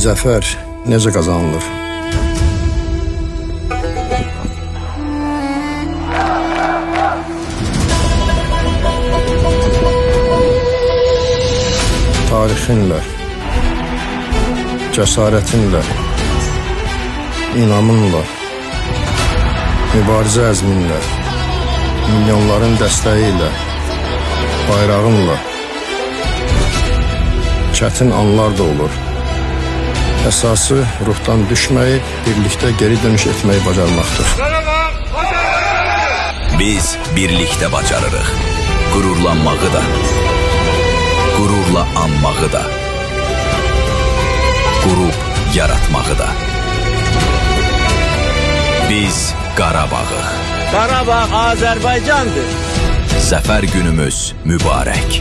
Zəfər necə qazanılır? Tarixinlə, cəsarətinlə, inamınla, mübarizə əzminlə, milyonların dəstəyi ilə, bayrağınla, çətin anlar da olur. Əsası ruhdan düşməyib, birlikdə geri dönüş etməyi bacarmaqdır. Biz birlikdə bacarırıq. Qürurlanmağı da, qürurla anmağı da, qürub yaratmağı da. Biz Qarabağıq. Qarabağ Azərbaycandır. Zəfər günümüz mübarək.